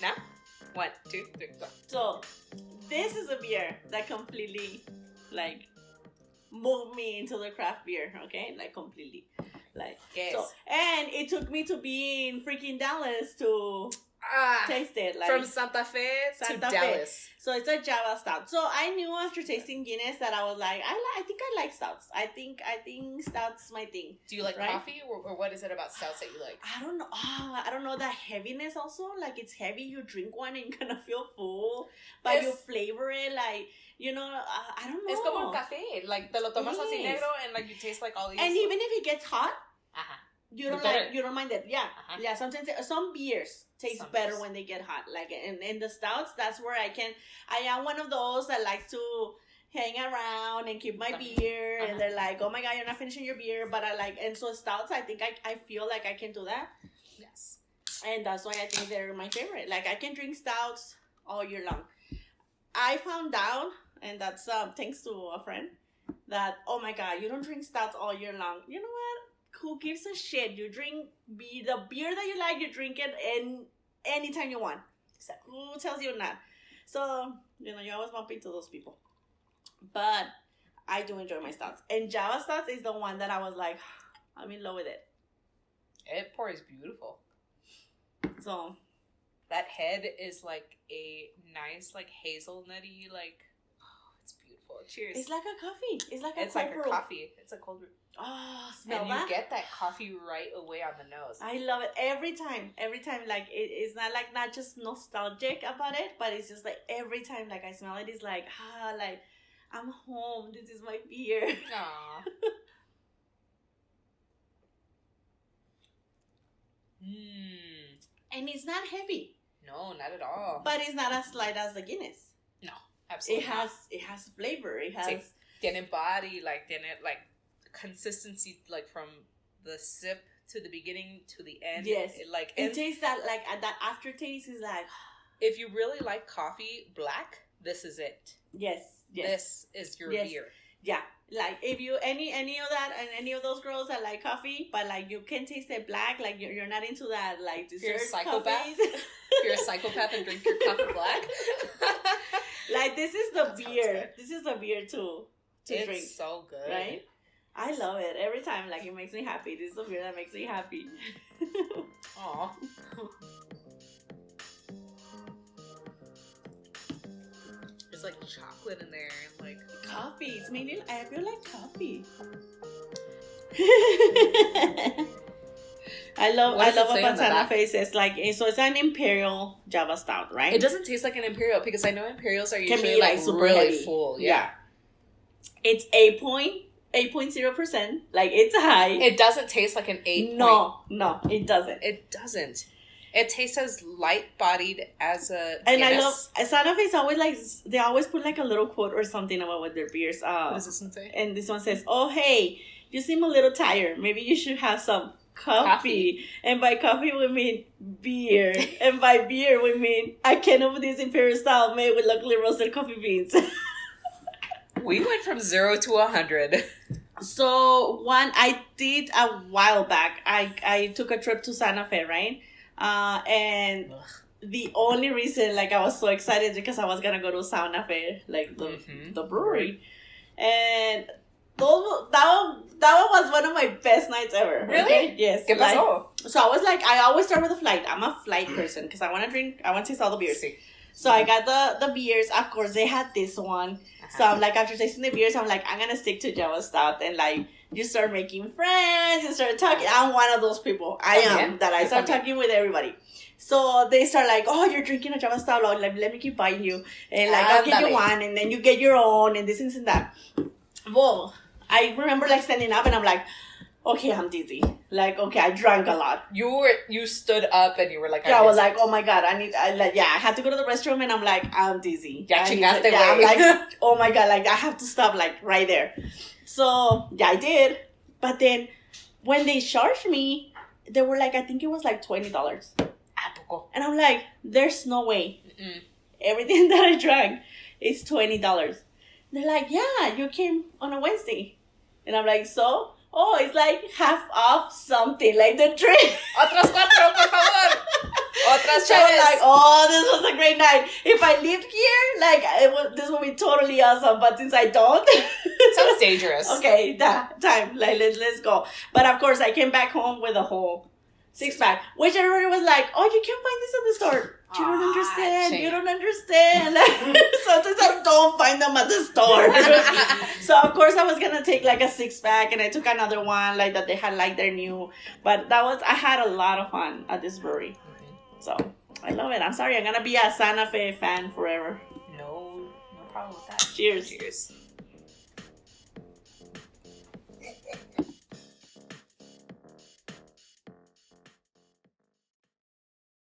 Now? 1, 2, 3, go. So, this is a beer that completely, like, moved me into the craft beer, okay? Like, completely. Like, Yes. So, and it took me to be in freaking Dallas to taste it. Like, From Santa Fe to Dallas. So it's a Java Stout. So I knew after tasting Guinness that I was like, I think I like stouts. I think stouts my thing. Do you like coffee, or what is it about stouts that you like? I don't know. I don't know that heaviness also. Like, it's heavy. You drink one and you kind of feel full, but you flavor it like, you know, I don't know. Es como el café. Like, te lo tomas así negro and like you taste like all these. And even if it gets hot, you don't you don't mind it. Yeah. Yeah. Sometimes some beers taste better when they get hot. Like, in the stouts, that's where I am one of those that likes to hang around and keep my beer, and they're like, oh my god, you're not finishing your beer, but I like, and so stouts, I think I feel like I can do that. Yes. And that's why I think they're my favorite. Like, I can drink stouts all year long. I found out, and that's thanks to a friend, that, oh my god, you don't drink stouts all year long. You know what? Who gives a shit? You drink the beer that you like, you drink it anytime you want. Exactly. Who tells you not? So, you know, you always bump into those people. But I do enjoy my stouts. And Java Stouts is the one that I was like, I'm in love with it. It pours beautiful. So that head is like a nice, like, hazelnutty, like, oh, it's beautiful. Cheers. It's like a coffee. It's like a coffee. It's a cold brew. Oh, smell and that? You get that coffee right away on the nose. I love it every time. Like, it's not just nostalgic about it, but it's just like every time, like, I smell it, it's like, like, I'm home. This is my beer. Aww. And it's not heavy. No, not at all. But it's not as light as the Guinness. No, absolutely. It has flavor. It has tiene body, like, tiene like consistency, like from the sip to the beginning to the end. Yes, it tastes that, like, that aftertaste is like. If you really like coffee black, this is it. Yes. This is your beer. Yeah, like, if you any of that, and any of those girls that like coffee, but like you can taste it black, like you're not into that, like, dessert. You're a psychopath. You're a psychopath and drink your coffee black. Like, this is the beer. This is the beer to drink. It's so good, right? I love it every time. Like, it makes me happy. This is the beer that makes me happy. Aw. There's like chocolate in there, and like coffee. It's mainly, I feel like coffee. I love about Santa Fe. It's like, so it's an Imperial Java Stout, right? It doesn't taste like an Imperial, because I know Imperials are usually be, like, super really heavy. full. Yeah. It's 8.0%. Like, it's high. It doesn't taste like an 8. No, it doesn't. It doesn't. It tastes as light-bodied as a Guinness. And I love Santa Fe. Is always like, they always put like a little quote or something about what their beers are. What does this one say? And this one says, "Oh, hey, you seem a little tired. Maybe you should have some coffee." And by coffee we mean beer. And by beer we mean a can of this Imperial Style made with locally roasted coffee beans. We went from 0 to 100. So one I did a while back. I took a trip to Santa Fe, right? And the only reason, like, I was so excited because I was gonna go to Santa Fe, like the brewery, and that was one of my best nights ever. Really? Okay? Yes. ¿Qué pasó? So I was like, I always start with a flight. I'm a flight person because I want to taste all the beers. So I got the beers. Of course, they had this one. So I'm like, after tasting the beers, I'm like, I'm gonna stick to Java Stout, and like, you start making friends, you start talking. I'm one of those people. I start talking with everybody. So they start like, oh, you're drinking a Java Stout, like, let me keep buying you, and like, I'll give you one, and then you get your own, and this and that. Well, I remember like standing up, and I'm like, okay, I'm dizzy. Like, okay, I drank a lot. You stood up and you were like, I was like, oh my god, I had to go to the restroom, and I'm like, I'm dizzy. I'm like, oh my god, like, I have to stop, like, right there. So yeah, I did. But then when they charged me, they were like, I think it was like $20. And I'm like, there's no way. Everything that I drank is $20. They're like, yeah, you came on a Wednesday. And I'm like, so? Oh, it's like half off something, like the drink. Otros 4, por favor. Let's So try I'm this. like, oh, this was a great night. If I lived here, like, this would be totally awesome. But since I don't, Sounds dangerous. Okay, time. Like, let's go. But of course, I came back home with a whole 6-pack, which everybody was like, oh, you can't find this in the store. You don't understand. shame. You don't understand. Like, sometimes I don't find them at the store. So, of course, I was going to take like a 6-pack, and I took another one like that they had like their new. But I had a lot of fun at this brewery. So, I love it. I'm sorry. I'm going to be a Santa Fe fan forever. No problem with that. Cheers. Cheers.